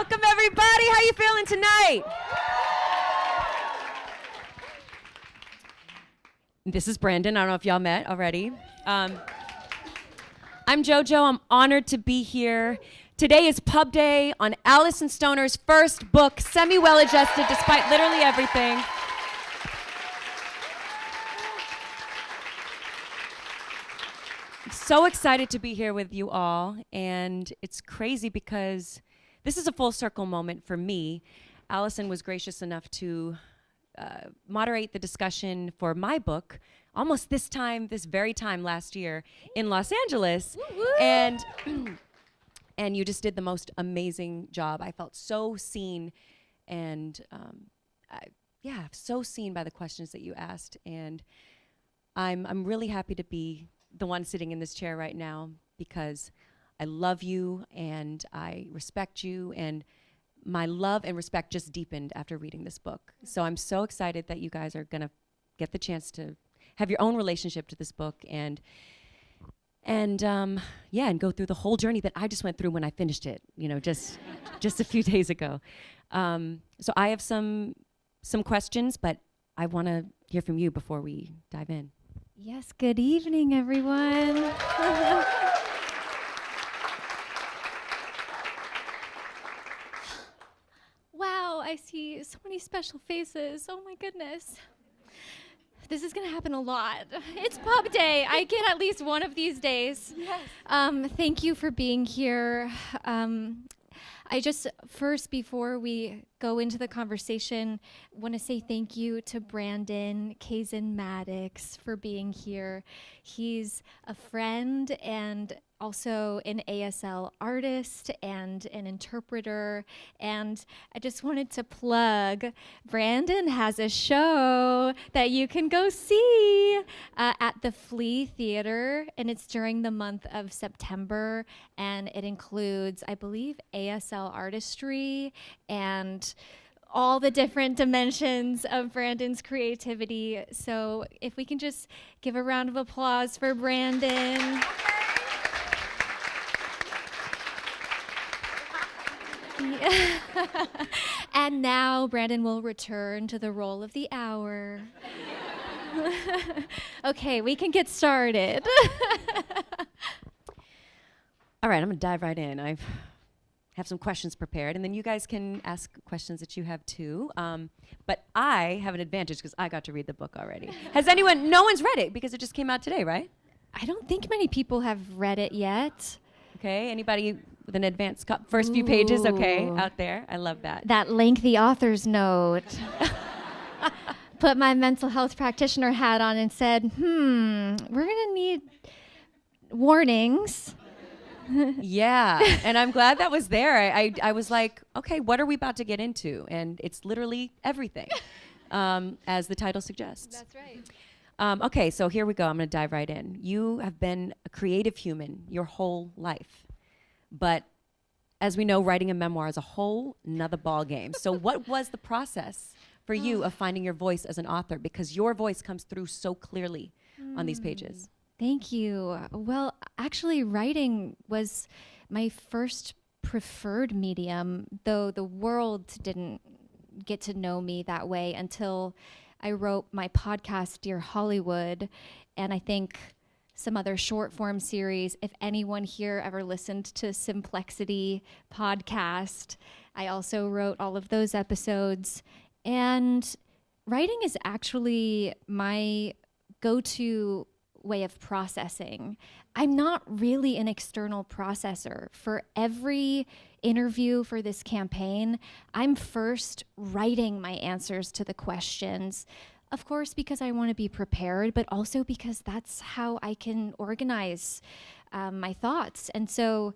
Welcome, everybody. How you feeling tonight? This is Brandon. I don't know if y'all met already. I'm Jojo. I'm honored to be here. Today is pub day on Alyson Stoner's first book, semi-well-adjusted despite literally everything. So excited to be here with you all, and it's crazy because this is a full circle moment for me. Alyson was gracious enough to moderate the discussion for my book almost this very time last year in Los Angeles. Woo-woo. And you just did the most amazing job. I felt so seen and so seen by the questions that you asked, and I'm really happy to be the one sitting in this chair right now because I love you and I respect you, and my love and respect just deepened after reading this book. So I'm so excited that you guys are gonna get the chance to have your own relationship to this book and go through the whole journey that I just went through when I finished it, just a few days ago. So I have some questions, but I wanna hear from you before we dive in. Yes, good evening, everyone. Wow, I see so many special faces. Oh my goodness. This is gonna happen a lot. It's pub day. I get at least one of these days. Yes. Thank you for being here. I just, first, before we go into the conversation, want to say thank you to Brandon Kazan-Maddox for being here. He's a friend and also an ASL artist and an interpreter. And I just wanted to plug, Brandon has a show that you can go see at the Flea Theater, and it's during the month of September, and it includes, I believe, ASL artistry and all the different dimensions of Brandon's creativity. So if we can just give a round of applause for Brandon. And now Brandon will return to the role of the hour. Okay, we can get started. All right, I'm gonna dive right in. I have some questions prepared, and then you guys can ask questions that you have too. But I have an advantage because I got to read the book already. No one's read it because it just came out today, right? I don't think many people have read it yet. Okay, anybody with an advanced first few pages, okay, out there? I love that. That lengthy author's note. Put my mental health practitioner hat on and said, we're gonna need warnings. Yeah, and I'm glad that was there. I was like, okay, what are we about to get into? And it's literally everything, as the title suggests. That's right. Okay, so here we go. I'm gonna dive right in. You have been a creative human your whole life. But as we know, writing a memoir is a whole nother ball game. So what was the process for you of finding your voice as an author? Because your voice comes through so clearly on these pages. Thank you. Well, actually, writing was my first preferred medium, though the world didn't get to know me that way until I wrote my podcast, Dear Hollywood, and I think some other short form series. If anyone here ever listened to Simplexity podcast, I also wrote all of those episodes. And writing is actually my go-to way of processing. I'm not really an external processor. For every interview for this campaign, I'm first writing my answers to the questions. Of course, because I want to be prepared, but also because that's how I can organize my thoughts. And so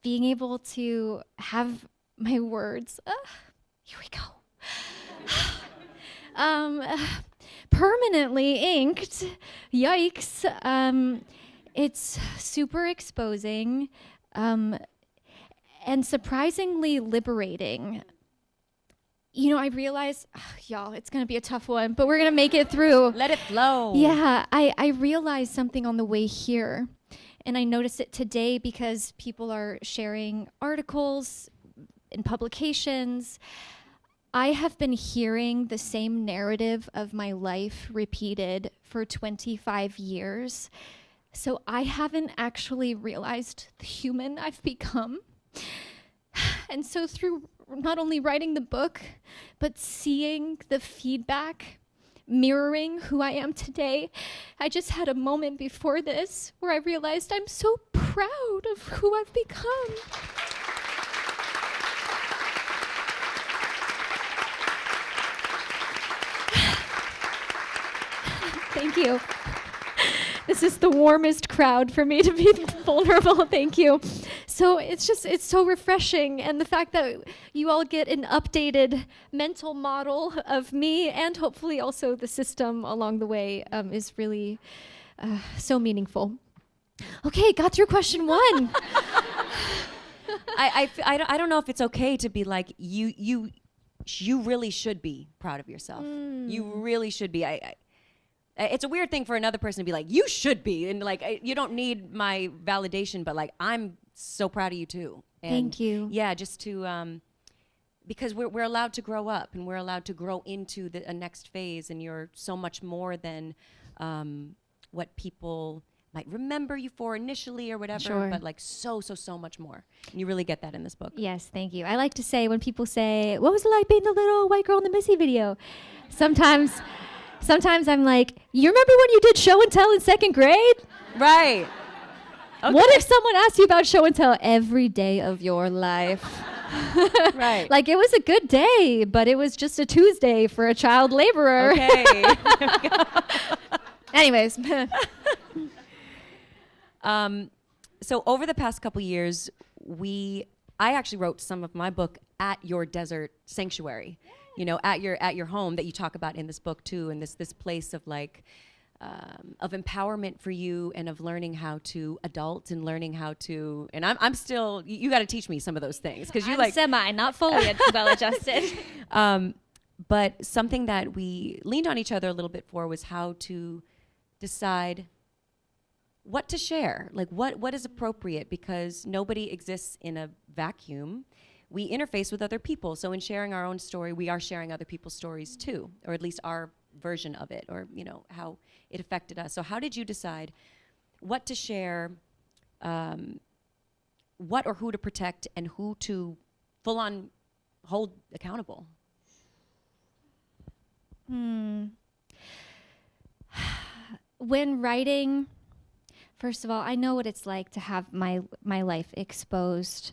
being able to have my words, here we go, permanently inked, yikes, it's super exposing and surprisingly liberating. I realized, y'all, it's going to be a tough one, but we're going to make it through. Let it flow. Yeah, I realized something on the way here, and I noticed it today because people are sharing articles in publications. I have been hearing the same narrative of my life repeated for 25 years. So I haven't actually realized the human I've become. And so through not only writing the book, but seeing the feedback mirroring who I am today, I just had a moment before this where I realized I'm so proud of who I've become. Thank you. This is the warmest crowd for me to be vulnerable. Thank you. So it's so refreshing. And the fact that you all get an updated mental model of me and hopefully also the system along the way is really so meaningful. Okay, got through question 1. I don't know if it's okay to be like, you really should be proud of yourself. You really should be. It's a weird thing for another person to be like, you should be, and like, you don't need my validation, but like, I'm so proud of you too. And Thank you. Yeah, just to, because we're allowed to grow up and we're allowed to grow into a next phase, and you're so much more than what people might remember you for initially or whatever, Sure. but like so much more. And you really get that in this book. Yes, thank you. I like to say when people say, what was it like being the little white girl in the Missy video? Sometimes I'm like, you remember when you did show and tell in 2nd grade? Right. Okay. What if someone asked you about show and tell every day of your life? Right. Like, it was a good day, but it was just a Tuesday for a child laborer. Okay. Anyways. So over the past couple years, I actually wrote some of my book at your desert sanctuary, you know, at your home that you talk about in this book too, and this place of like, of empowerment for you and of learning how to adult and learning how to, and I'm still, you got to teach me some of those things because you like not fully well adjusted. But something that we leaned on each other a little bit for was how to decide what to share, like what is appropriate, because nobody exists in a vacuum. We interface with other people. So in sharing our own story, we are sharing other people's stories too, or at least our version of it, or you know, how it affected us. So how did you decide what to share, what or who to protect, and who to full on hold accountable? When writing, first of all, I know what it's like to have my life exposed.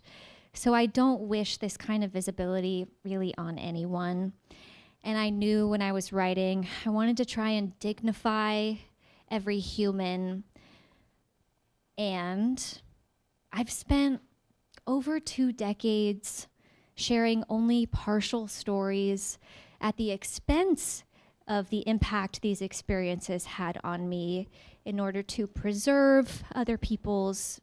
So I don't wish this kind of visibility really on anyone. And I knew when I was writing, I wanted to try and dignify every human. And I've spent over 2 decades sharing only partial stories at the expense of the impact these experiences had on me in order to preserve other people's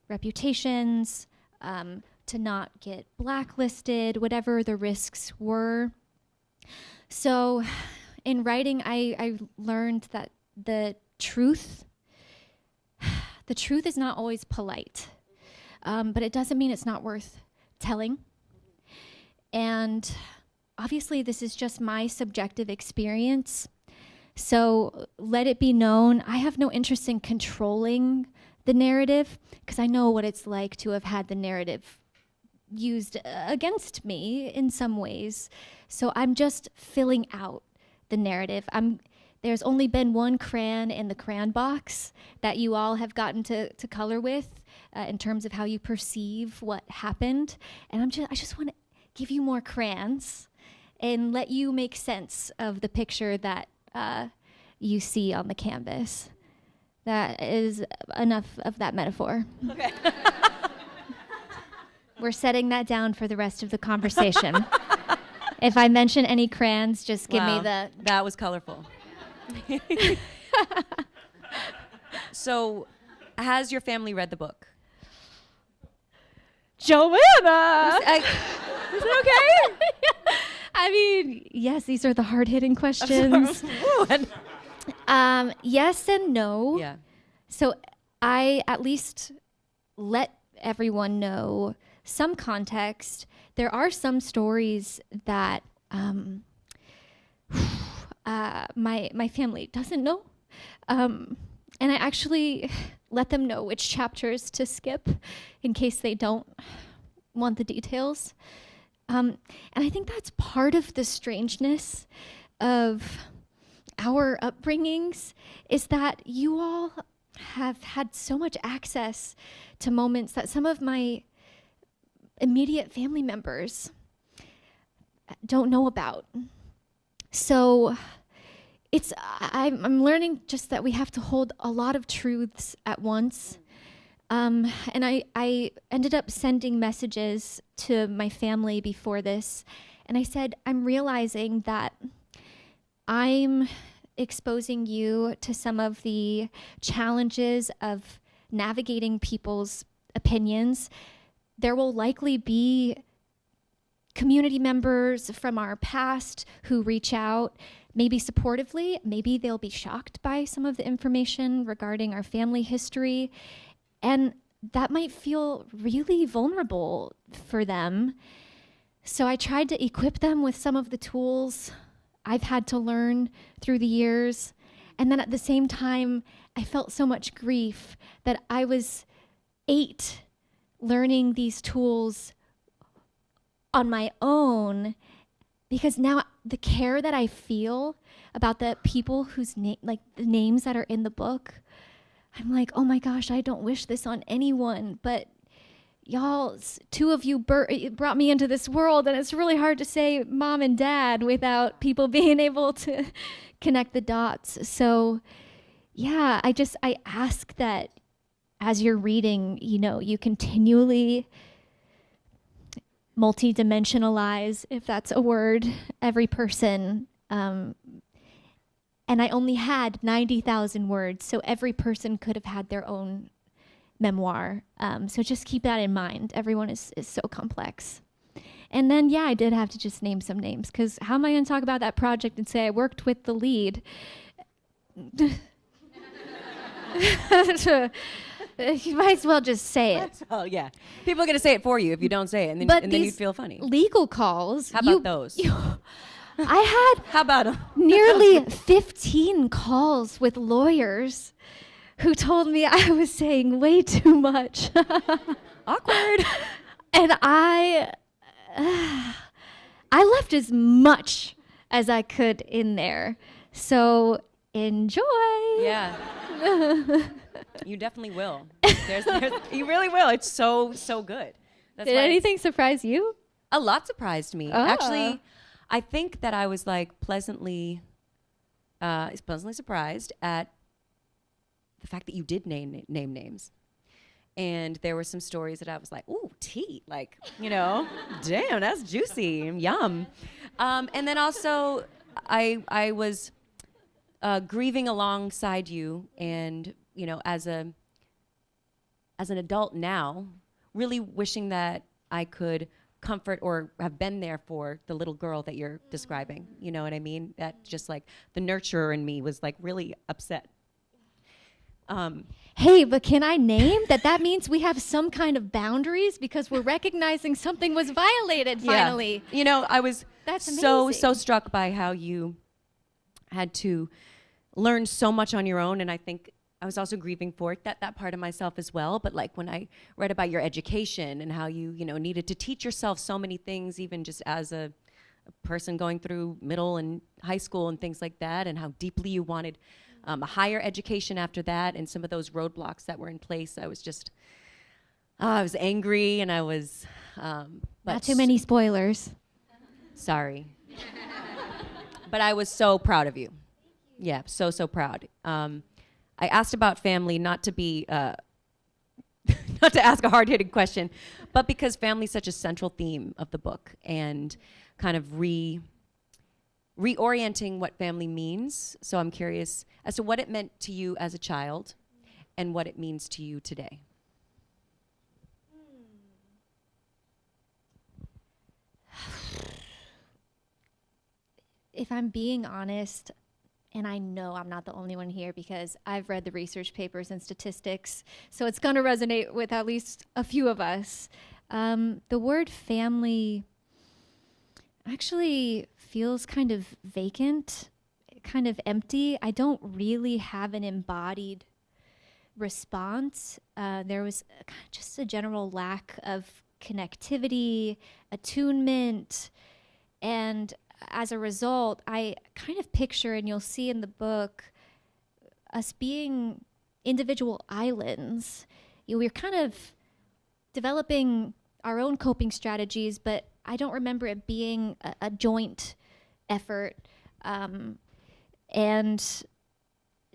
reputations, to not get blacklisted, whatever the risks were. So in writing, I learned that the truth is not always polite, but it doesn't mean it's not worth telling. And obviously this is just my subjective experience. So let it be known, I have no interest in controlling the narrative, because I know what it's like to have had the narrative used against me in some ways. So I'm just filling out the narrative. There's only been one crayon in the crayon box that you all have gotten to color with in terms of how you perceive what happened. And I just want to give you more crayons and let you make sense of the picture that you see on the canvas. That is enough of that metaphor. Okay. We're setting that down for the rest of the conversation. If I mention any crayons, just give me the... That was colorful. So, has your family read the book? Joanna! Is it okay? I mean, yes, these are the hard-hitting questions. Yes and no. Yeah. So I at least let everyone know some context, there are some stories that my family doesn't know. And I actually let them know which chapters to skip in case they don't want the details. And I think that's part of the strangeness of our upbringings, is that you all have had so much access to moments that some of my immediate family members don't know about. So I'm learning just that we have to hold a lot of truths at once. And I ended up sending messages to my family before this, and I said, I'm realizing that I'm exposing you to some of the challenges of navigating people's opinions. There will likely be community members from our past who reach out, maybe supportively, maybe they'll be shocked by some of the information regarding our family history. And that might feel really vulnerable for them. So I tried to equip them with some of the tools I've had to learn through the years. And then at the same time, I felt so much grief that I was 8 learning these tools on my own, because now the care that I feel about the people whose like the names that are in the book, I'm like, oh my gosh, I don't wish this on anyone, but y'all, 2 of you brought me into this world, and it's really hard to say mom and dad without people being able to connect the dots. So yeah, I ask that as you're reading, you continually multi-dimensionalize, if that's a word, every person. And I only had 90,000 words, so every person could have had their own memoir. So just keep that in mind. Everyone is so complex. And then, yeah, I did have to just name some names, because how am I going to talk about that project and say I worked with the lead? You might as well just say it. Oh, yeah. People are going to say it for you if you don't say it, and then you'd feel funny. Legal calls. How about those? I had How about them? nearly 15 calls with lawyers who told me I was saying way too much. Awkward. And I left as much as I could in there. So enjoy. Yeah. You definitely will. You really will. It's so good. Did anything surprise you? A lot surprised me. Oh. Actually, I think that I was like pleasantly surprised at the fact that you did name names. And there were some stories that I was like, ooh, tea, like, damn, that's juicy, yum. And then also, I was grieving alongside you, and as an adult now, really wishing that I could comfort or have been there for the little girl that you're describing. You know what I mean? That just like the nurturer in me was like really upset. Hey, but can I name that means we have some kind of boundaries, because we're recognizing something was violated finally. Yeah. I was That's so amazing. struck by how you had to learn so much on your own, and I think I was also grieving for that part of myself as well. But like when I read about your education and how you needed to teach yourself so many things, even just as a person going through middle and high school and things like that, and how deeply you wanted a higher education after that, and some of those roadblocks that were in place, I was just I was angry, and I was Not too many spoilers. sorry. But I was so proud of you. Yeah, so proud. I asked about family not to be not to ask a hard-hitting question, but because family is such a central theme of the book, and kind of reorienting what family means. So I'm curious as to what it meant to you as a child and what it means to you today. If I'm being honest, and I know I'm not the only one here because I've read the research papers and statistics, so it's going to resonate with at least a few of us. The word family actually feels kind of vacant, kind of empty. I don't really have an embodied response. There was just a general lack of connectivity, attunement, and as a result, I kind of picture, and you'll see in the book, us being individual islands. We're kind of developing our own coping strategies, but I don't remember it being a joint effort. And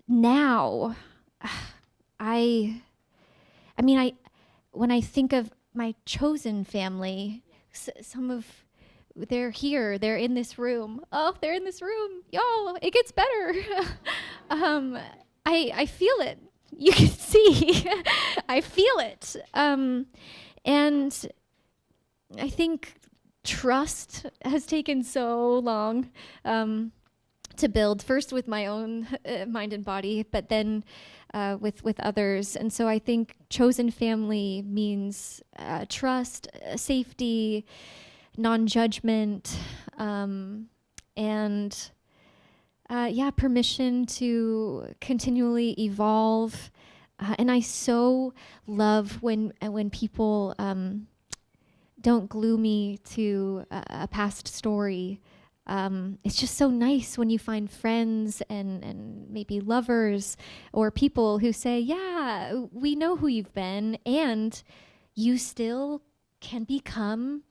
now, when I think of my chosen family, they're here, they're in this room. Oh, they're in this room. Y'all, it gets better. I feel it. You can see. I feel it. And I think trust has taken so long to build, first with my own mind and body, but then with others. And so I think chosen family means trust, safety, non-judgment, and permission to continually evolve. And I so love when people don't glue me to a past story. It's just so nice when you find friends and maybe lovers or people who say, yeah, we know who you've been, and you still can become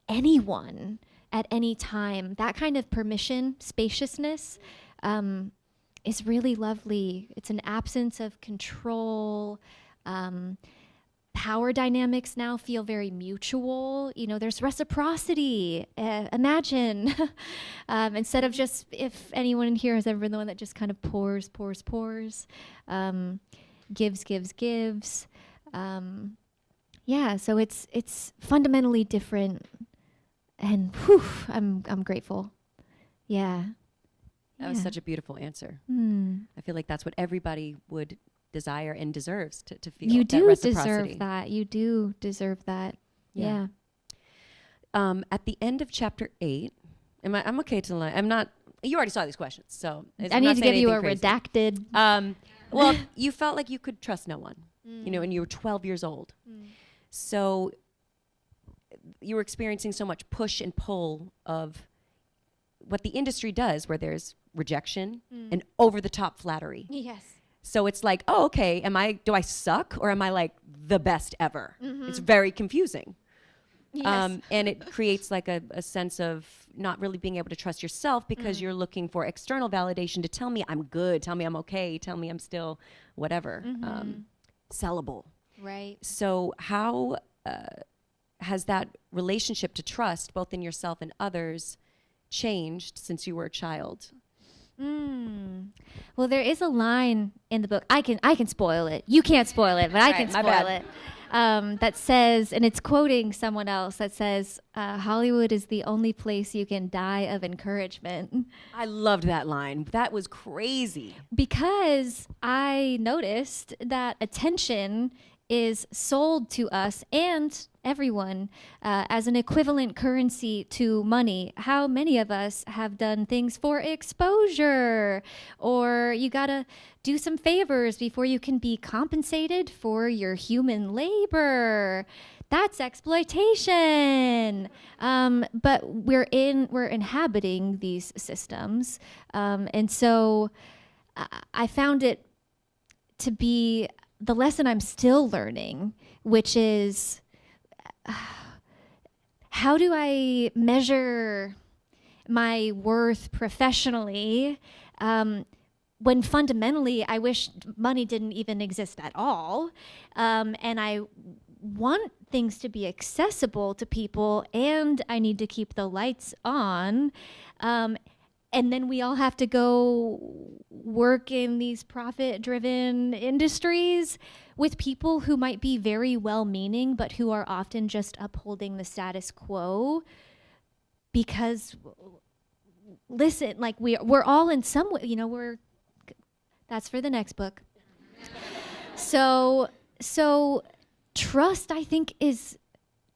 anyone at any time. That kind of permission, spaciousness, is really lovely. It's an absence of control. Power dynamics now feel very mutual. There's reciprocity. Imagine, instead of just, if anyone in here has ever been the one that just kind of pours, gives. So it's fundamentally different. And I'm grateful. Yeah. That was such a beautiful answer. I feel like that's what everybody would desire and deserves to feel. You that do reciprocity. deserve that. You do deserve that. Yeah. At the end of chapter 8, I'm okay to lie. I'm not. You already saw these questions, so I need to give you a crazy. redacted. Well, you felt like you could trust no one, and you were 12 years old. So you were experiencing so much push and pull of what the industry does, where there's rejection and over-the-top flattery. Yes. So it's like, oh, okay, do I suck, or am I like the best ever? It's very confusing. Yes. And it creates like a sense of not really being able to trust yourself because you're looking for external validation to tell me I'm good, tell me I'm okay, tell me I'm still whatever, sellable. Right. So how has that relationship to trust, both in yourself and others, changed since you were a child? Well, there is a line in the book. I can spoil it. You can't spoil it, but I can spoil it. That says, and it's quoting someone else, that says, Hollywood is the only place you can die of encouragement. I loved that line. That was crazy. Because I noticed that attention is sold to us and everyone as an equivalent currency to money. How many of us have done things for exposure? Or you gotta do some favors before you can be compensated for your human labor. That's exploitation. But we're inhabiting these systems. And so I found it to be the lesson I'm still learning, which is how do I measure my worth professionally when fundamentally I wish money didn't even exist at all. And I want things to be accessible to people, and I need to keep the lights on. And then we all have to go work in these profit-driven industries with people who might be very well-meaning, but who are often just upholding the status quo. Because, listen, like we're all in some way, that's for the next book. So trust, I think, is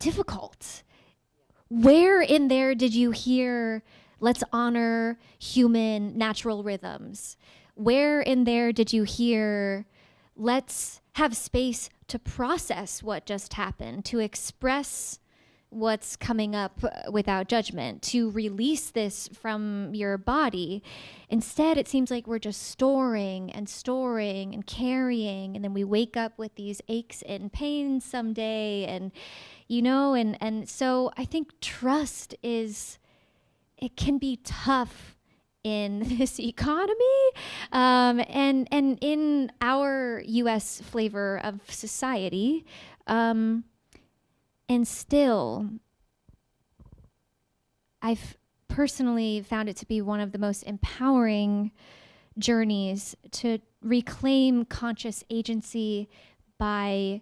difficult. Where in there did you hear, let's honor human natural rhythms? Where in there did you hear, let's have space to process what just happened, to express what's coming up without judgment, to release this from your body? Instead, it seems like we're just storing and carrying, and then we wake up with these aches and pains someday, and so I think trust it can be tough in this economy, and in our U.S. flavor of society, and still, I've personally found it to be one of the most empowering journeys to reclaim conscious agency by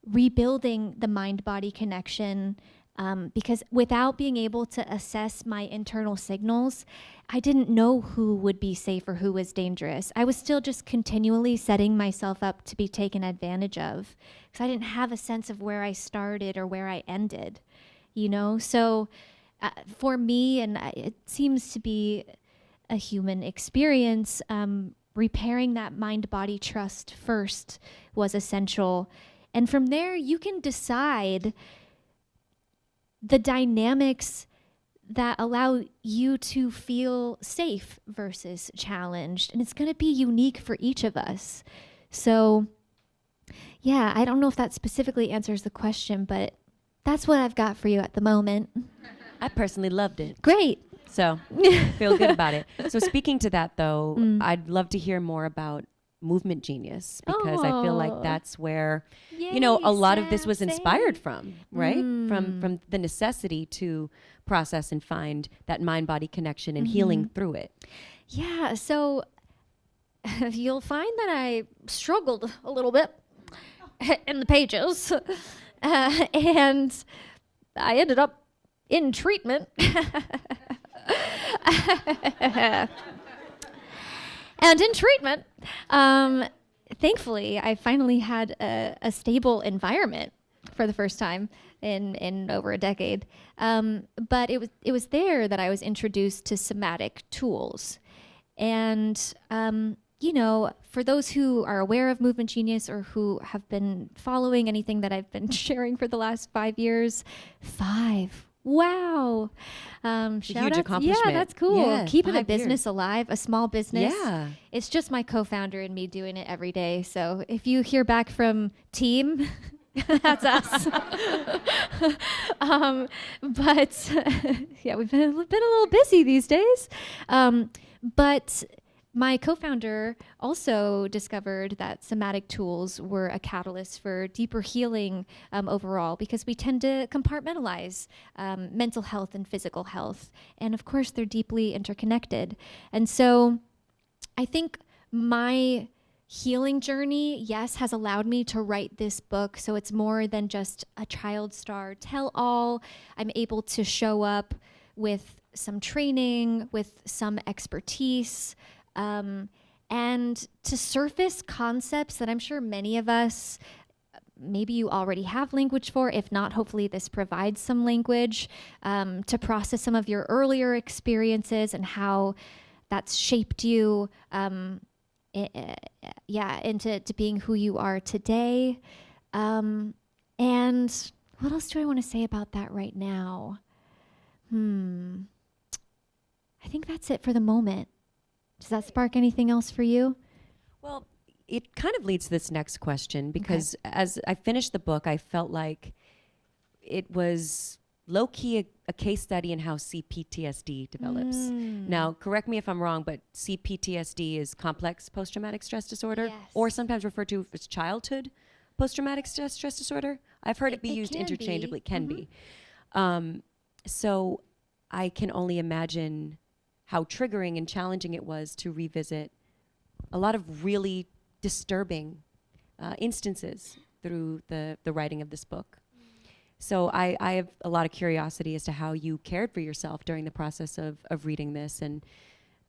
rebuilding the mind-body connection, because without being able to assess my internal signals, I didn't know who would be safe or who was dangerous. I was still just continually setting myself up to be taken advantage of, because I didn't have a sense of where I started or where I ended, So for me, and it seems to be a human experience, repairing that mind-body trust first was essential. And from there, you can decide the dynamics that allow you to feel safe versus challenged. And it's going to be unique for each of us. So, yeah, I don't know if that specifically answers the question, but that's what I've got for you at the moment. I personally loved it. Great. So, feel good about it. So, speaking to that, though, I'd love to hear more about Movement Genius, because I feel like that's where, Yay, a lot of this Sam, was inspired from, right? Mm. From the necessity to process and find that mind-body connection and healing through it. Yeah, so you'll find that I struggled a little bit in the pages, and I ended up in treatment. And in treatment, thankfully, I finally had a stable environment for the first time in over a decade. But it was there that I was introduced to somatic tools. And, for those who are aware of Movement Genius or who have been following anything that I've been sharing for the last 5 years, wow. Shout huge out. accomplishment. Yeah, that's cool. Yeah, Keeping a 5 business years. alive, a small business. Yeah. It's just my co-founder and me doing it every day. So if you hear back from team, that's us. But yeah, we've been a little busy these days. But my co-founder also discovered that somatic tools were a catalyst for deeper healing overall, because we tend to compartmentalize mental health and physical health. And of course, they're deeply interconnected. And so I think my healing journey, yes, has allowed me to write this book. So it's more than just a child star tell-all. I'm able to show up with some training, with some expertise, and to surface concepts that I'm sure many of us, maybe you already have language for. If not, hopefully this provides some language to process some of your earlier experiences and how that's shaped you into being who you are today. And what else do I want to say about that right now? I think that's it for the moment. Does that spark anything else for you? Well, it kind of leads to this next question, because as I finished the book, I felt like it was low-key a case study in how CPTSD develops. Now, correct me if I'm wrong, but CPTSD is complex post-traumatic stress disorder, Yes. or sometimes referred to as childhood post-traumatic stress disorder. I've heard it be used can interchangeably. be. Can be. So I can only imagine how triggering and challenging it was to revisit a lot of really disturbing instances through the writing of this book. So I have a lot of curiosity as to how you cared for yourself during the process of reading this. And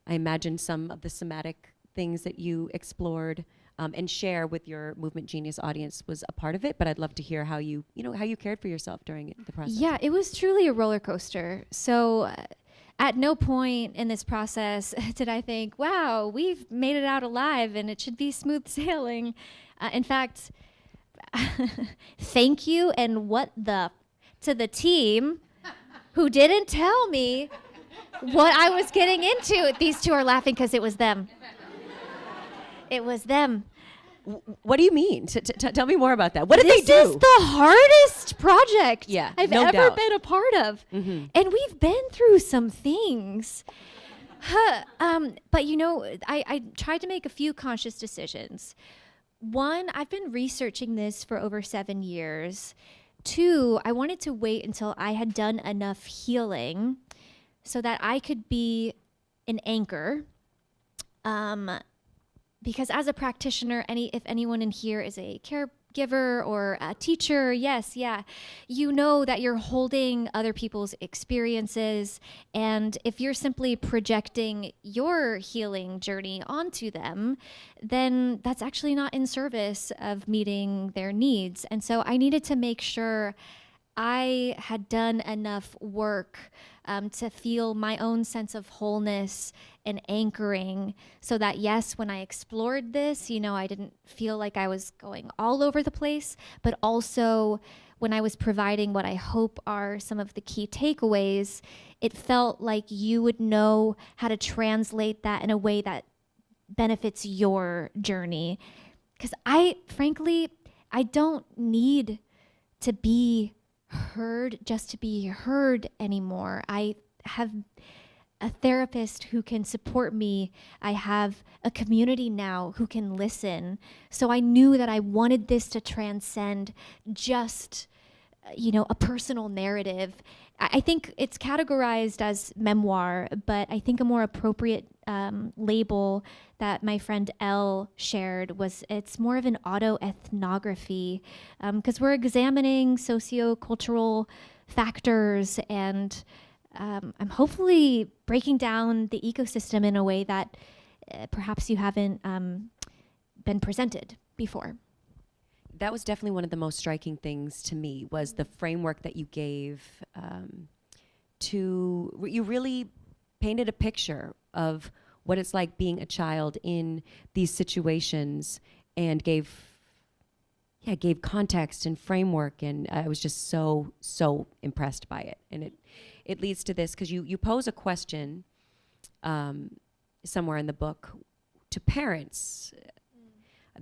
I imagine some of the somatic things that you explored and share with your Movement Genius audience was a part of it. But I'd love to hear how you cared for yourself during the process. Yeah, it was truly a roller coaster. So at no point in this process did I think, wow, we've made it out alive and it should be smooth sailing. In fact, thank you and what the to the team who didn't tell me what I was getting into. These two are laughing because it was them. It was them. What do you mean? Tell me more about that. What did they do? This is the hardest project I've no ever doubt. been a part of. Mm-hmm. And we've been through some things. But I tried to make a few conscious decisions. One, I've been researching this for over 7 years. Two, I wanted to wait until I had done enough healing so that I could be an anchor. Because as a practitioner, if anyone in here is a caregiver or a teacher, you know that you're holding other people's experiences. And if you're simply projecting your healing journey onto them, then that's actually not in service of meeting their needs. And so I needed to make sure I had done enough work to feel my own sense of wholeness and anchoring so that, yes, when I explored this, I didn't feel like I was going all over the place, but also when I was providing what I hope are some of the key takeaways, it felt like you would know how to translate that in a way that benefits your journey. Because I don't need to be heard just to be heard anymore. I have a therapist who can support me. I have a community now who can listen. So I knew that I wanted this to transcend just, a personal narrative. I think it's categorized as memoir, but I think a more appropriate label that my friend Elle shared was it's more of an autoethnography because we're examining sociocultural factors and I'm hopefully breaking down the ecosystem in a way that perhaps you haven't been presented before. That was definitely one of the most striking things to me was the framework that you gave you really painted a picture of what it's like being a child in these situations and gave context and framework, and I was just so impressed by it. And it leads to this because you pose a question somewhere in the book to parents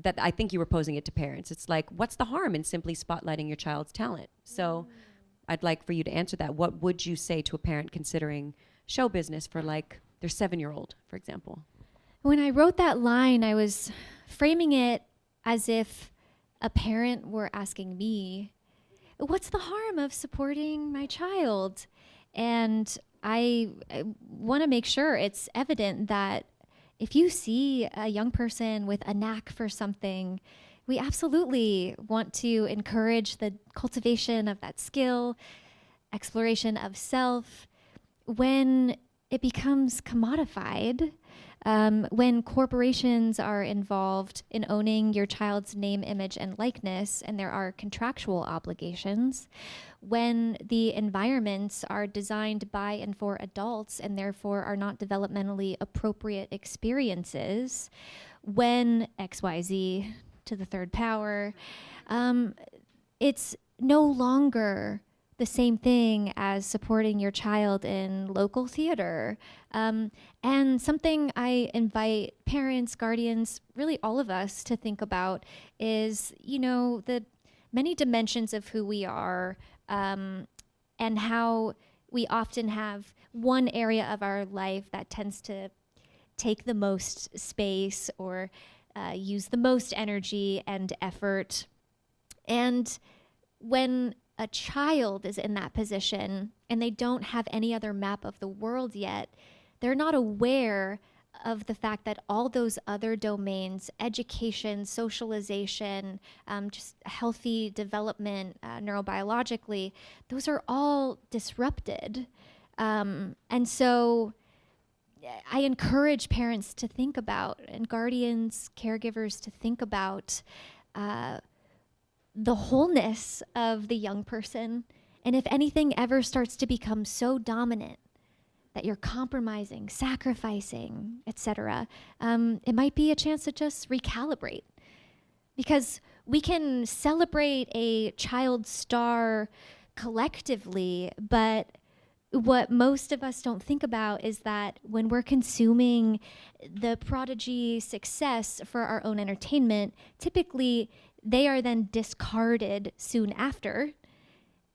that I think you were posing it to parents. It's like, what's the harm in simply spotlighting your child's talent? So I'd like for you to answer that. What would you say to a parent considering show business for like their 7-year-old, for example? When I wrote that line, I was framing it as if a parent were asking me, what's the harm of supporting my child? And I want to make sure it's evident that if you see a young person with a knack for something, we absolutely want to encourage the cultivation of that skill, exploration of self. When it becomes commodified, when corporations are involved in owning your child's name, image, and likeness, and there are contractual obligations, when the environments are designed by and for adults and therefore are not developmentally appropriate experiences, when XYZ to the third power, it's no longer the same thing as supporting your child in local theater. And something I invite parents, guardians, really all of us to think about is, the many dimensions of who we are and how we often have one area of our life that tends to take the most space or use the most energy and effort. And when a child is in that position and they don't have any other map of the world yet, they're not aware of the fact that all those other domains, education, socialization, just healthy development neurobiologically, those are all disrupted. And so I encourage parents to think about, and guardians, caregivers to think about the wholeness of the young person. And if anything ever starts to become so dominant that you're compromising, sacrificing, etc., it might be a chance to just recalibrate. Because we can celebrate a child star collectively, but what most of us don't think about is that when we're consuming the prodigy success for our own entertainment, typically they are then discarded soon after,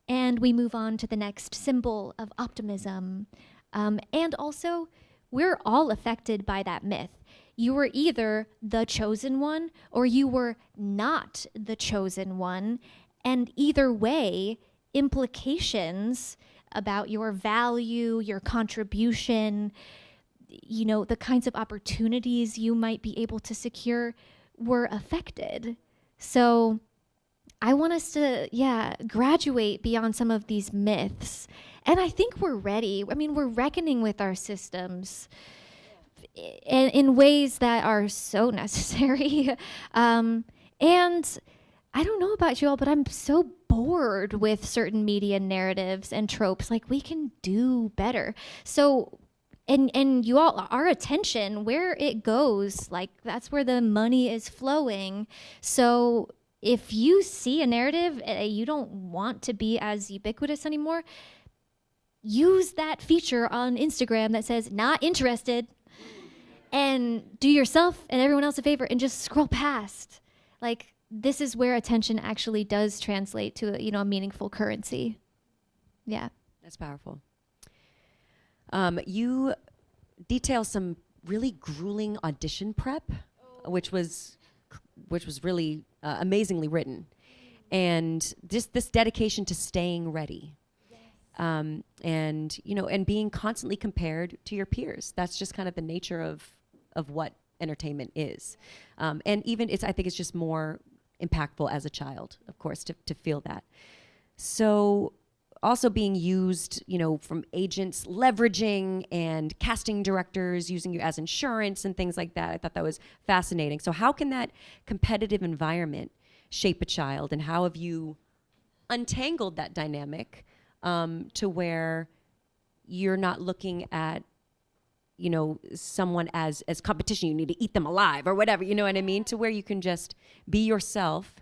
and we move on to the next symbol of optimism. And also, we're all affected by that myth. You were either the chosen one or you were not the chosen one. And either way, implications about your value, your contribution, the kinds of opportunities you might be able to secure were affected. So I want us to, graduate beyond some of these myths. And I think we're ready. I mean, we're reckoning with our systems in ways that are so necessary. And I don't know about you all, but I'm so bored with certain media narratives and tropes. Like, we can do better. So, and you all, our attention, where it goes, like, that's where the money is flowing. So if you see a narrative you don't want to be as ubiquitous anymore, use that feature on Instagram that says not interested, and do yourself and everyone else a favor and just scroll past. Like, this is where attention actually does translate to a meaningful currency. Yeah. That's powerful. You detail some really grueling audition prep, which was really amazingly written, and this dedication to staying ready, and being constantly compared to your peers. That's just kind of the nature of what entertainment is, and even I think it's just more impactful as a child, of course, to feel that. So also being used, from agents leveraging and casting directors using you as insurance and things like that. I thought that was fascinating. So how can that competitive environment shape a child, and how have you untangled that dynamic to where you're not looking at, someone as competition, you need to eat them alive or whatever, you know what I mean? To where you can just be yourself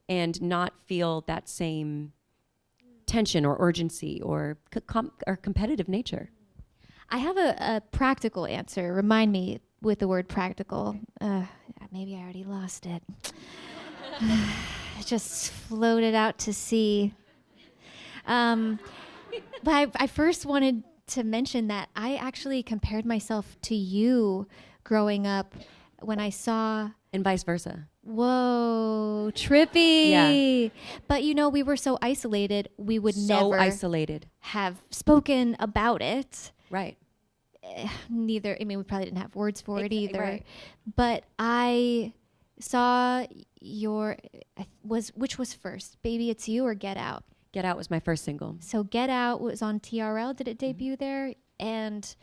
and not feel that same tension or urgency or competitive nature. I have a practical answer. Remind me with the word practical. Maybe I already lost it. It just floated out to sea. But I first wanted to mention that I actually compared myself to you growing up when I saw... And vice versa. Whoa, trippy. Yeah. But we were so isolated, we would never have spoken about it. Right. We probably didn't have words for it either. Right. But I saw which was first, Baby It's You or Get Out? Get Out was my first single. So Get Out was on TRL. Did it debut there? And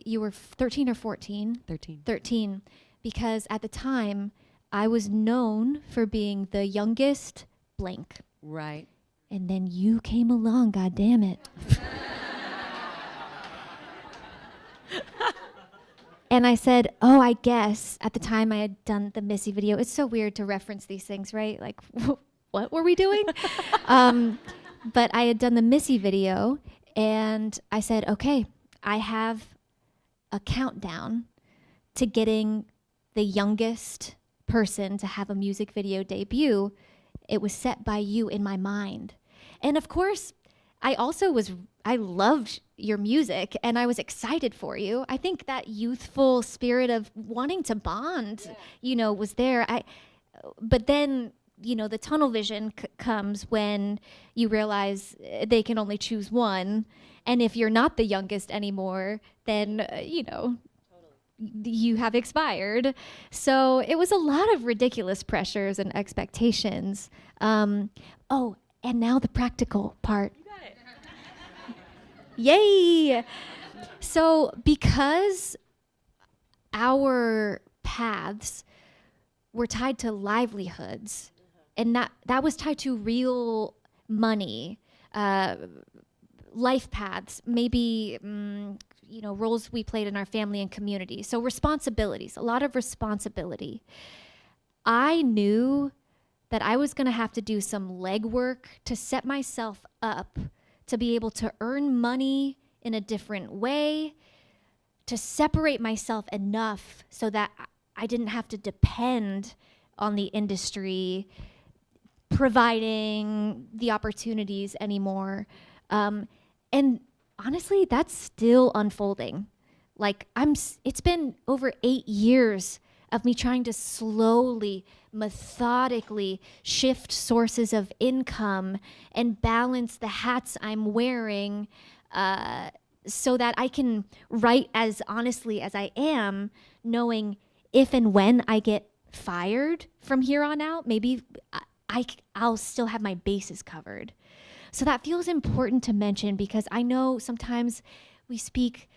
you were 13 or 14? 13. 13. Because at the time, I was known for being the youngest blank. Right. And then you came along, God damn it. And I said, I guess at the time I had done the Missy video. It's so weird to reference these things, right? Like, what were we doing? But I had done the Missy video, and I said, okay, I have a countdown to getting the youngest person to have a music video debut. It was set by you in my mind. And of course, I loved your music, and I was excited for you. I think that youthful spirit of wanting to bond, was there. But then, the tunnel vision comes when you realize they can only choose one. And if you're not the youngest anymore, then, you have expired. So it was a lot of ridiculous pressures and expectations. And now the practical part. You got it. Yay! So because our paths were tied to livelihoods, and that was tied to real money, life paths, maybe roles we played in our family and community. So responsibilities, a lot of responsibility. I knew that I was going to have to do some legwork to set myself up to be able to earn money in a different way, to separate myself enough so that I didn't have to depend on the industry providing the opportunities anymore. And honestly, that's still unfolding. Like it's been over 8 years of me trying to slowly, methodically shift sources of income and balance the hats I'm wearing, so that I can write as honestly as I am, knowing if and when I get fired from here on out, maybe I'll still have my bases covered. So that feels important to mention, because I know sometimes we speak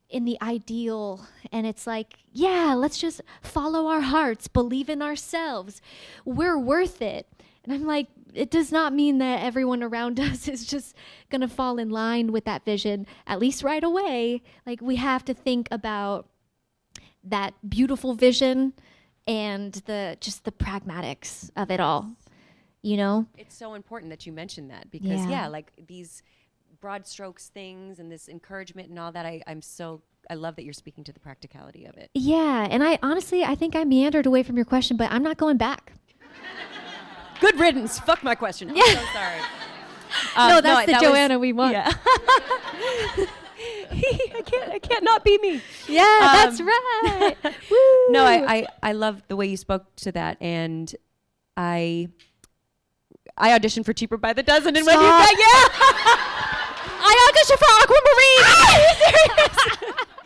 in the ideal and it's like, yeah, let's just follow our hearts, believe in ourselves, we're worth it. And I'm like, it does not mean that everyone around us is just going to fall in line with that vision, at least right away. Like, we have to think about that beautiful vision and the pragmatics of it all, you know? It's so important that you mentioned that, because like these broad strokes things and this encouragement and all that, I love that you're speaking to the practicality of it. Yeah, and I think I meandered away from your question, but I'm not going back. Good riddance. Fuck my question. I'm so sorry. No, that's the Joanna we want. Yeah. I can't not be me. Yeah, that's right. Woo. No, I love the way you spoke to that, and I auditioned for Cheaper by the Dozen, and when you said, I auditioned for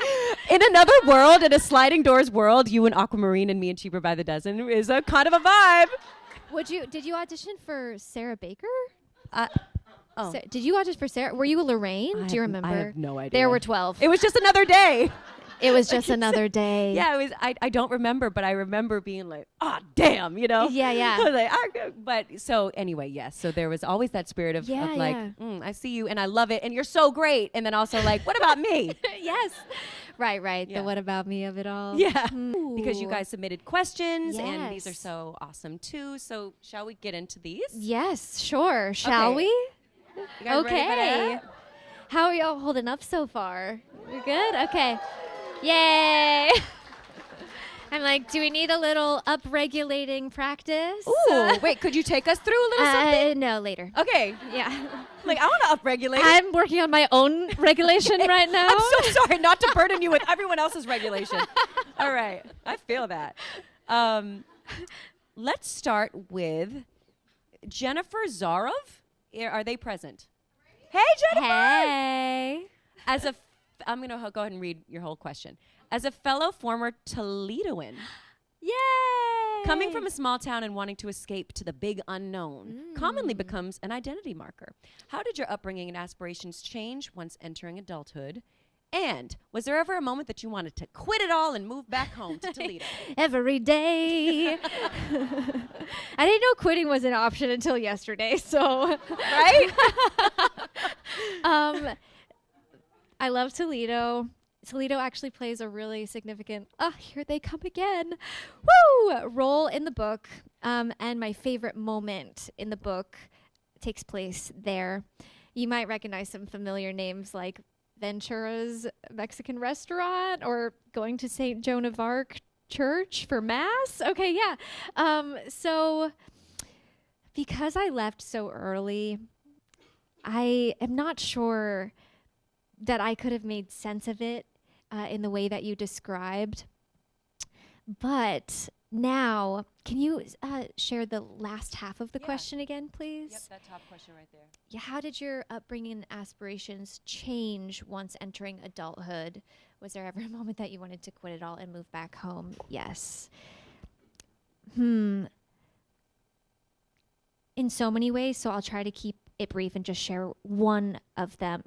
Aquamarine. In another world, in a sliding doors world, you and Aquamarine and me and Cheaper by the Dozen is a kind of a vibe. Did you audition for Sarah Baker? Oh. Did you audition for Sarah? Were you a Lorraine? Do you remember? I have no idea. There were 12. It was just another day. It was just another day. Yeah, it was. I don't remember, but I remember being like, damn, you know? Yeah, yeah. I was like, but so anyway, yes. So there was always that spirit of like, I see you and I love it and you're so great. And then also like, what about me? Yes. Right. Yeah. The what about me of it all. Yeah. Ooh. Because you guys submitted questions, Yes. and these are so awesome too. So shall we get into these? Yes, sure. Shall Okay. we? You guys ready for Okay. that? How are y'all holding up so far? We're good? Okay. Yay. I'm like, do we need a little up-regulating practice? Ooh, wait, could you take us through a little something? No, later. Okay. Yeah. Like, I want to upregulate. I'm working on my own regulation right now. I'm so sorry not to burden you with everyone else's regulation. All right. I feel that. Let's start with Jennifer Zarov. Are they present? Hey, Jennifer. Hey. I'm going to go ahead and read your whole question. As a fellow former Toledoan, Yay. coming from a small town and wanting to escape to the big unknown commonly becomes an identity marker. How did your upbringing and aspirations change once entering adulthood? And was there ever a moment that you wanted to quit it all and move back home to Toledo? Every day. I didn't know quitting was an option until yesterday, so. Right? I love Toledo. Toledo actually plays a really significant, here they come again, role in the book. And my favorite moment in the book takes place there. You might recognize some familiar names like Ventura's Mexican restaurant or going to St. Joan of Arc Church for Mass. Okay, yeah. So because I left so early, I am not sure that I could have made sense of it in the way that you described. But now, can you share the last half of the question again, please? Yep, that top question right there. Yeah, how did your upbringing and aspirations change once entering adulthood? Was there ever a moment that you wanted to quit it all and move back home? Yes. In so many ways, so I'll try to keep it brief and just share one of them.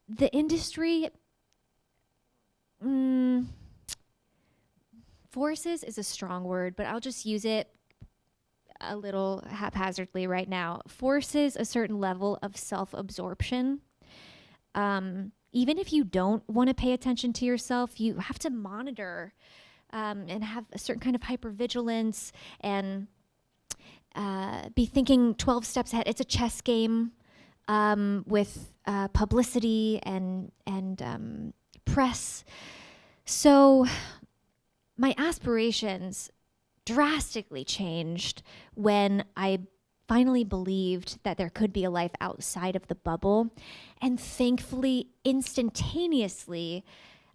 the industry, forces is a strong word, but I'll just use it a little haphazardly right now. Forces a certain level of self-absorption. Even if you don't want to pay attention to yourself, you have to monitor and have a certain kind of hypervigilance and be thinking 12 steps ahead. It's a chess game with publicity and press. So my aspirations drastically changed when I finally believed that there could be a life outside of the bubble. And thankfully, instantaneously,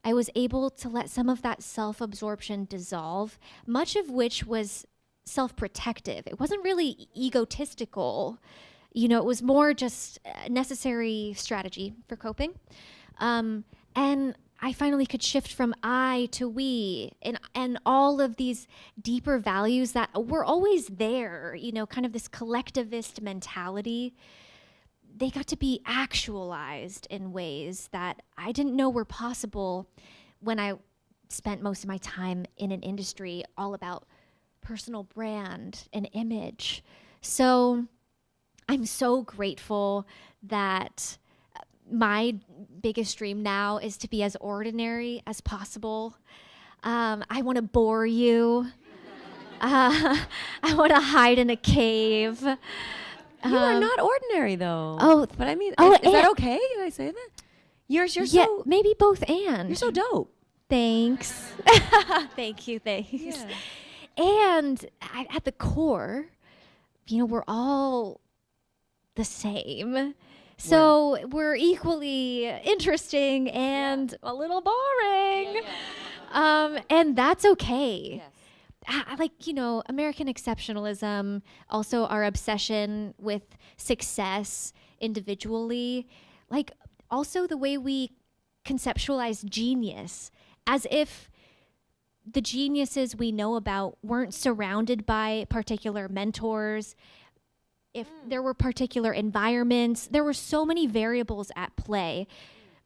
I was able to let some of that self-absorption dissolve, much of which was self-protective. It wasn't really egotistical. You know, it was more just a necessary strategy for coping. And I finally could shift from I to we and all of these deeper values that were always there, you know, kind of this collectivist mentality. They got to be actualized in ways that I didn't know were possible when I spent most of my time in an industry all about personal brand and image. So I'm so grateful that my biggest dream now is to be as ordinary as possible. I want to bore you. I want to hide in a cave. You are not ordinary, though. Oh, but I mean, oh, is that okay? Did I say that? You're yeah, so maybe both and. you're so dope. Thanks. Thank you. Thanks. Yeah. And at the core, you know, we're all the same. So we're equally interesting and a little boring. And that's okay. Yes. Like, you know, American exceptionalism, also our obsession with success individually, like also the way we conceptualize genius, as if the geniuses we know about weren't surrounded by particular mentors, if there were particular environments. There were so many variables at play.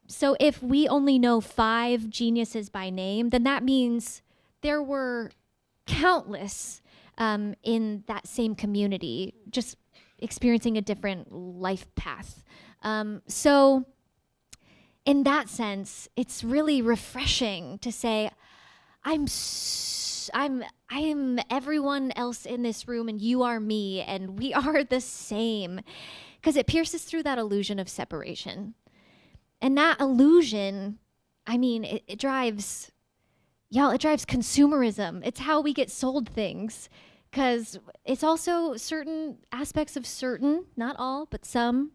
So if we only know 5 geniuses by name, then that means there were countless in that same community, just experiencing a different life path. So in that sense, it's really refreshing to say, I am everyone else in this room and you are me and we are the same, because it pierces through that illusion of separation. And that illusion, I mean, it drives consumerism. It's how we get sold things, because it's also certain aspects of certain, not all, but some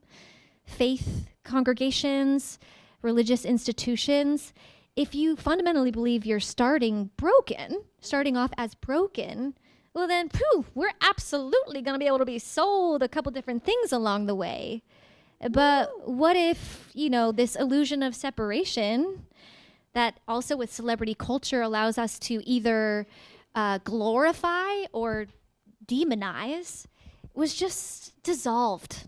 faith congregations, religious institutions. If you fundamentally believe you're starting off as broken, well then, we're absolutely going to be able to be sold a couple different things along the way. But what if, you know, this illusion of separation that also with celebrity culture allows us to either glorify or demonize was just dissolved?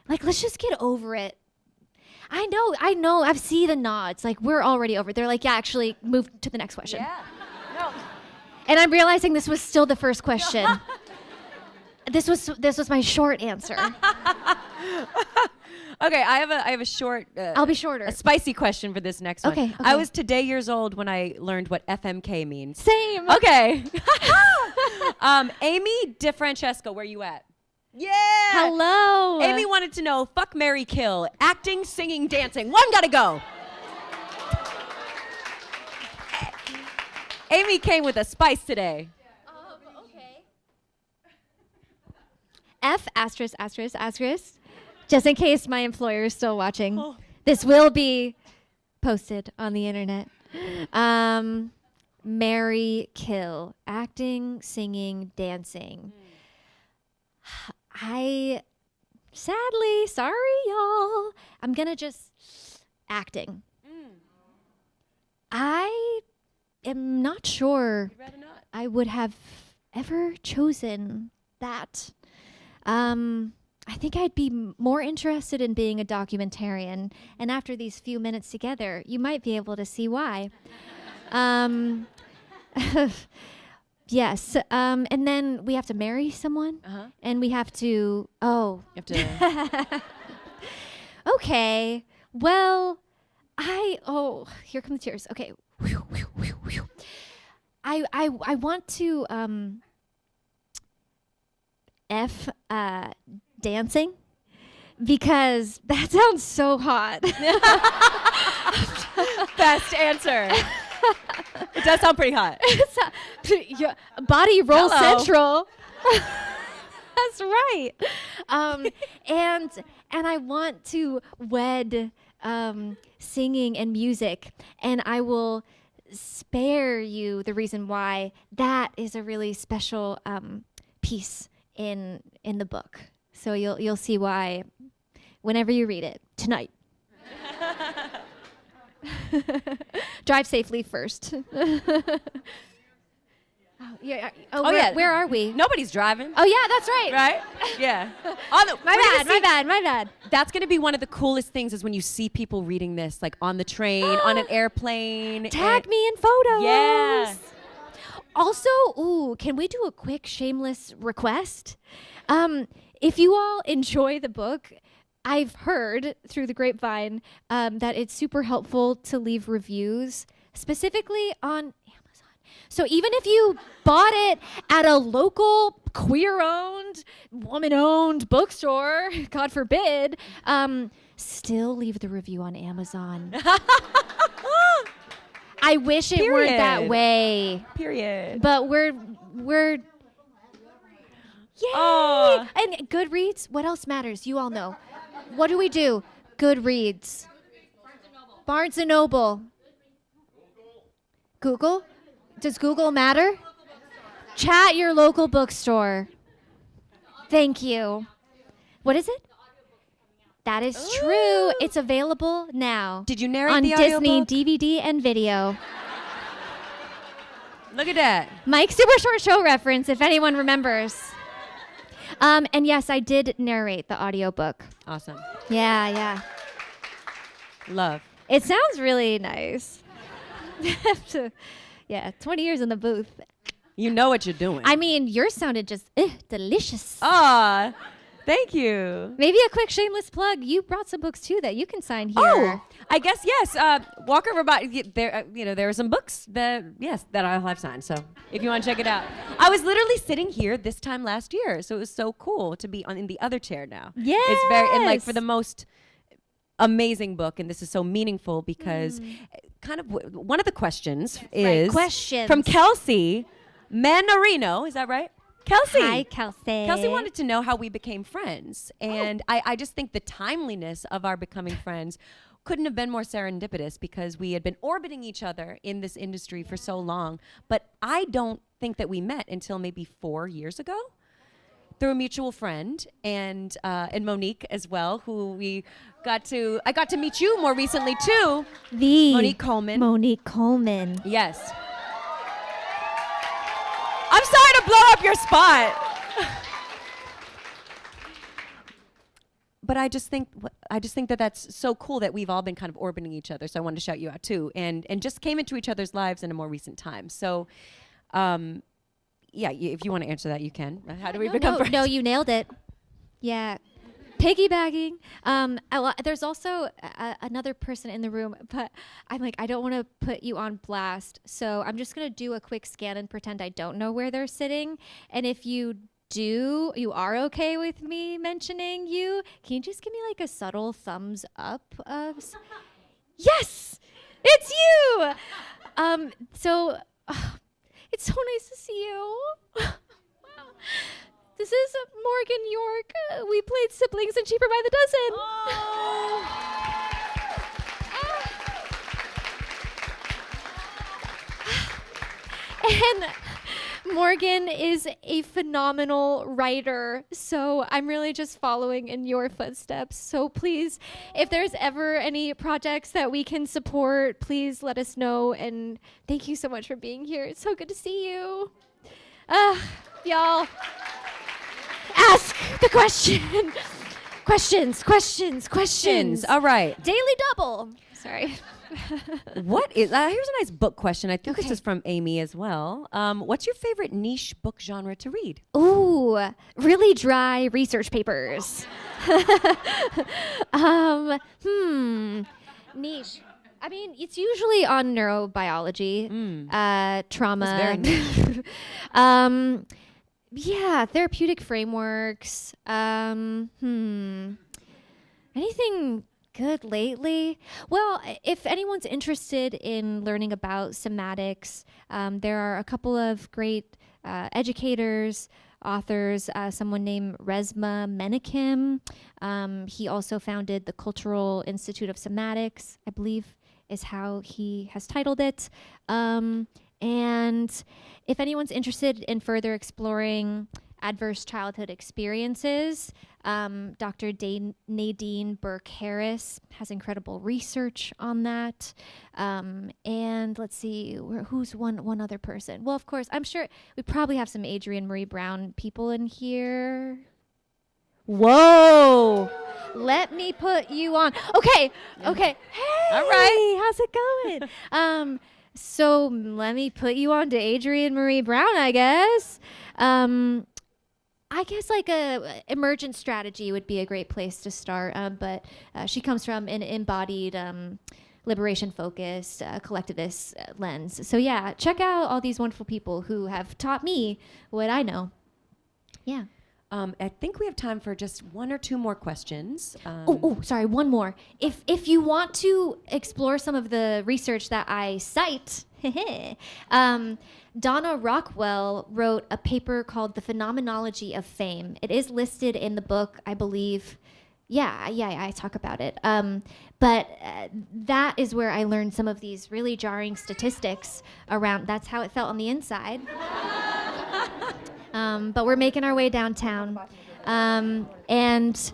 Like, let's just get over it. I know. I've seen the nods. Like, we're already over it. They're like, yeah, actually, move to the next question. Yeah. No. And I'm realizing this was still the first question. This was my short answer. Okay, I have a short. I'll be shorter. A spicy question for this next one. Okay. I was today years old when I learned what FMK means. Same. Okay. Amy DeFrancesco, where you at? Yeah. Hello. Amy wanted to know, fuck, marry, kill, acting, singing, dancing. One gotta go. Amy came with a spice today. Okay. F asterisk asterisk asterisk. Just in case my employer is still watching. Oh. This will be posted on the internet. Marry, kill, acting, singing, dancing. Sorry, y'all, I'm gonna just acting. I am not sure You'd rather not. I would have ever chosen that. I think I'd be more interested in being a documentarian. And after these few minutes together, you might be able to see why. Yes. And then we have to marry someone. Uh-huh. And we have to, You have to. okay. Well, here come the tears. Okay. I want to dancing because that sounds so hot. Best answer. It does sound pretty hot. Body roll Hello. central. That's right. And I want to wed singing and music, and I will spare you the reason why that is a really special piece in the book. So you'll see why whenever you read it tonight. Drive safely first. Where are we? Nobody's driving. Oh yeah, that's right. Right? Yeah. My bad. That's going to be one of the coolest things is when you see people reading this, like on the train, on an airplane. Tag me in photos. Yeah. Also, can we do a quick shameless request? If you all enjoy the book, I've heard through the grapevine that it's super helpful to leave reviews, specifically on Amazon. So even if you bought it at a local queer-owned, woman-owned bookstore, God forbid, still leave the review on Amazon. I wish it weren't that way. Period. But we're yay! And Goodreads, what else matters? You all know. What do we do? Goodreads. Barnes & Noble. Google? Does Google matter? Chat your local bookstore. Thank you. What is it? That is true. It's available now. Did you narrate on the Disney audiobook? DVD and video. Look at that. Mike's Super Short Show reference, if anyone remembers. And yes, I did narrate the audiobook. Awesome. Yeah. Love. It sounds really nice. Yeah, 20 years in the booth. You know what you're doing. I mean, yours sounded just delicious. Thank you. Maybe a quick shameless plug. You brought some books too that you can sign here. Oh, I guess yes. Walker Robot. There, there are some books that I'll have signed. So if you want to check it out, I was literally sitting here this time last year, so it was so cool to be in the other chair now. Yes. It's very and like for the most amazing book, and this is so meaningful because kind of one of the questions is questions from Kelsey Manarino. Is that right? Kelsey. Hi, Kelsey. Kelsey wanted to know how we became friends. And I just think the timeliness of our becoming friends couldn't have been more serendipitous because we had been orbiting each other in this industry for so long. But I don't think that we met until maybe 4 years ago through a mutual friend and Monique as well, who I got to meet you more recently too. Monique Coleman. Monique Coleman. Yes. I'm sorry to blow up your spot. But I just think that that's so cool that we've all been kind of orbiting each other. So I wanted to shout you out too, and just came into each other's lives in a more recent time. So, if you want to answer that, you can. How do we become friends? No, you nailed it. Yeah. Piggybacking. There's also another person in the room, but I'm like, I don't want to put you on blast. So I'm just going to do a quick scan and pretend I don't know where they're sitting. And if you are okay with me mentioning you, can you just give me like a subtle thumbs up? Yes, it's you. It's so nice to see you. Wow. This is Morgan York. We played siblings in Cheaper by the Dozen. And Morgan is a phenomenal writer, so I'm really just following in your footsteps. So please, if there's ever any projects that we can support, please let us know. And thank you so much for being here. It's so good to see you. Y'all. Ask the question. Questions. All right. Daily double. Sorry. What is, here's a nice book question. I think this Okay. is from Amy as well. What's your favorite niche book genre to read? Ooh, really dry research papers. Niche. I mean, it's usually on neurobiology, trauma. That's very niche. Yeah, therapeutic frameworks. Anything good lately? Well, if anyone's interested in learning about somatics, there are a couple of great educators, authors, someone named Resma Menakem. He also founded the Cultural Institute of Somatics, I believe is how he has titled it. And if anyone's interested in further exploring adverse childhood experiences, Dr. Nadine Burke-Harris has incredible research on that. And let's see, who's one other person? Well, of course, I'm sure we probably have some Adrienne Marie Brown people in here. Whoa! Let me put you on. Okay. Hey, All right. how's it going? So let me put you on to Adrienne Marie Brown, I guess. I guess like a emergent strategy would be a great place to start. But she comes from an embodied, liberation-focused, collectivist lens. So yeah, check out all these wonderful people who have taught me what I know. Yeah. I think we have time for just one or two more questions. Sorry, one more. If you want to explore some of the research that I cite, Donna Rockwell wrote a paper called The Phenomenology of Fame. It is listed in the book, I believe. Yeah, I talk about it. But that is where I learned some of these really jarring statistics around. That's how it felt on the inside. But we're making our way downtown. It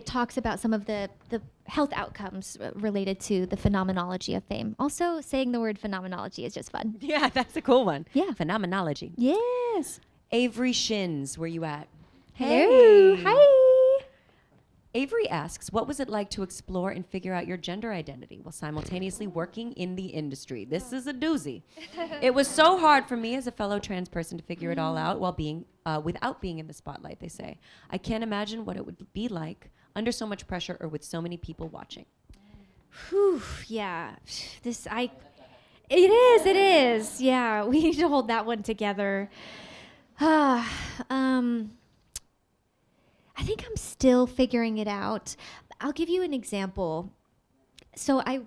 talks about some of the health outcomes related to the phenomenology of fame. Also, saying the word phenomenology is just fun. Yeah, that's a cool one. Yeah. Phenomenology. Yes. Avery Shins, where you at? Hello. Hi. Avery asks, what was it like to explore and figure out your gender identity while simultaneously working in the industry? This is a doozy. It was so hard for me as a fellow trans person to figure it all out while being without being in the spotlight, they say. I can't imagine what it would be like under so much pressure or with so many people watching. Whew, yeah. It is. Yeah, we need to hold that one together. I think I'm still figuring it out. I'll give you an example. So I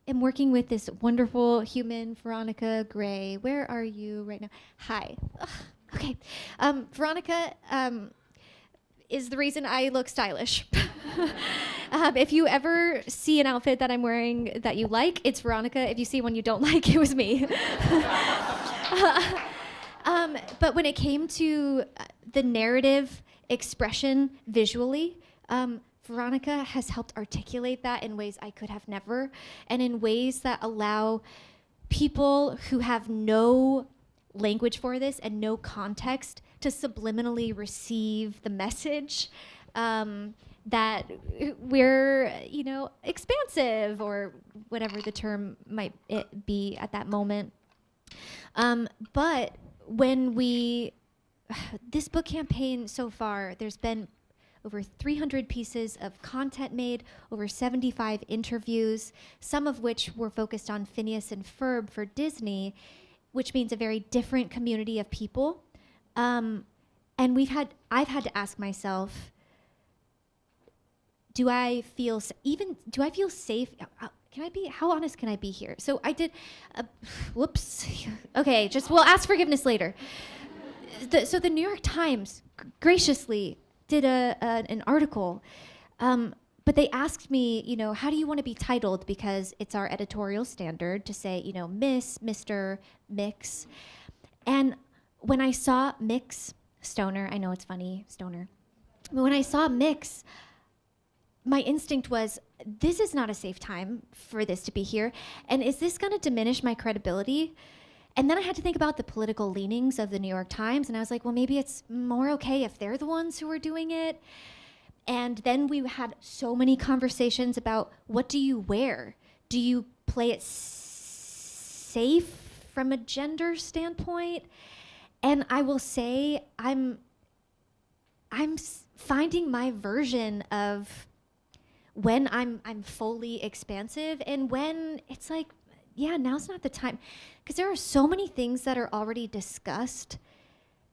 am working with this wonderful human, Veronica Gray. Where are you right now? Hi. Ugh, okay. Veronica is the reason I look stylish. If you ever see an outfit that I'm wearing that you like, it's Veronica. If you see one you don't like, it was me. But when it came to the narrative expression visually, Veronica has helped articulate that in ways I could have never, and in ways that allow people who have no language for this and no context to subliminally receive the message that we're, expansive, or whatever the term might be at that moment. But when this book campaign so far, there's been over 300 pieces of content made, over 75 interviews, some of which were focused on Phineas and Ferb for Disney, which means a very different community of people. And I've had to ask myself, do I feel safe? How honest can I be here? So I did, whoops. Okay, we'll ask forgiveness later. So the New York Times graciously did an article, but they asked me, how do you want to be titled? Because it's our editorial standard to say, Miss, Mr., Mix. And when I saw Mix, Stoner, I know it's funny, Stoner, but when I saw Mix, my instinct was, this is not a safe time for this to be here. And is this going to diminish my credibility? And then I had to think about the political leanings of the New York Times, and I was like, well, maybe it's more okay if they're the ones who are doing it. And then we had so many conversations about, what do you wear? Do you play it safe from a gender standpoint? And I will say, I'm finding my version of when I'm fully expansive, and when it's like, yeah, now's not the time. Because there are so many things that are already discussed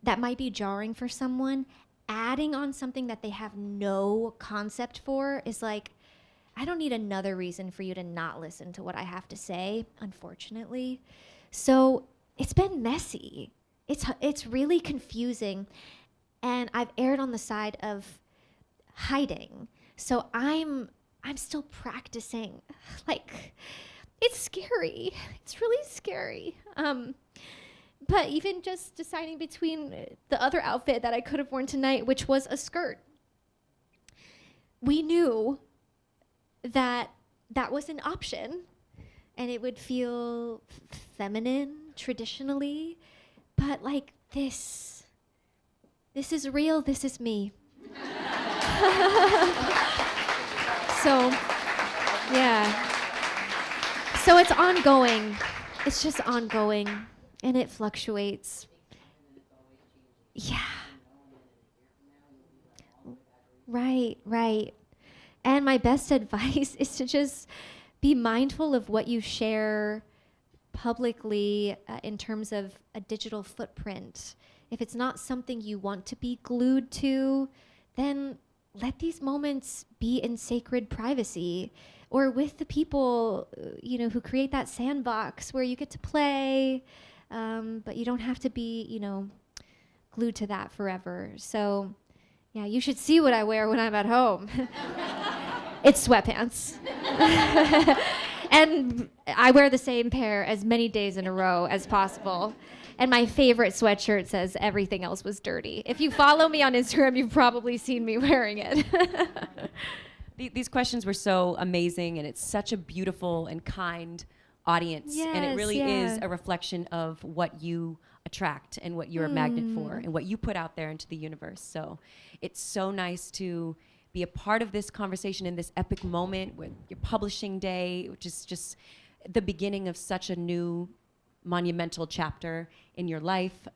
that might be jarring for someone. Adding on something that they have no concept for is like, I don't need another reason for you to not listen to what I have to say, unfortunately. So it's been messy. It's really confusing. And I've erred on the side of hiding. So I'm still practicing. Like, it's scary. It's really scary. But even just deciding between the other outfit that I could have worn tonight, which was a skirt, we knew that that was an option, and it would feel feminine traditionally, but like, this is real. This is me. So, yeah. So it's ongoing. It's just ongoing. And it fluctuates. Yeah. Right. And my best advice is to just be mindful of what you share publicly in terms of a digital footprint. If it's not something you want to be glued to, then let these moments be in sacred privacy, or with the people, who create that sandbox where you get to play. But you don't have to be, glued to that forever. So, yeah, you should see what I wear when I'm at home. It's sweatpants. And I wear the same pair as many days in a row as possible. And my favorite sweatshirt says, "Everything else was dirty." If you follow me on Instagram, you've probably seen me wearing it. These questions were so amazing, and it's such a beautiful and kind audience, and it really is a reflection of what you attract and what you're a magnet for and what you put out there into the universe. So it's so nice to be a part of this conversation in this epic moment with your publishing day, which is just the beginning of such a new monumental chapter in your life,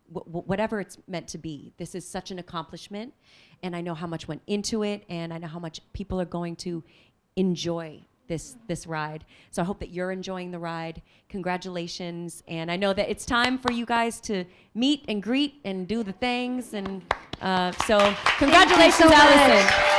whatever it's meant to be. This is such an accomplishment, and I know how much went into it, and I know how much people are going to enjoy this ride. So I hope that you're enjoying the ride. Congratulations. And I know that it's time for you guys to meet and greet and do the things. And so congratulations, Alyson.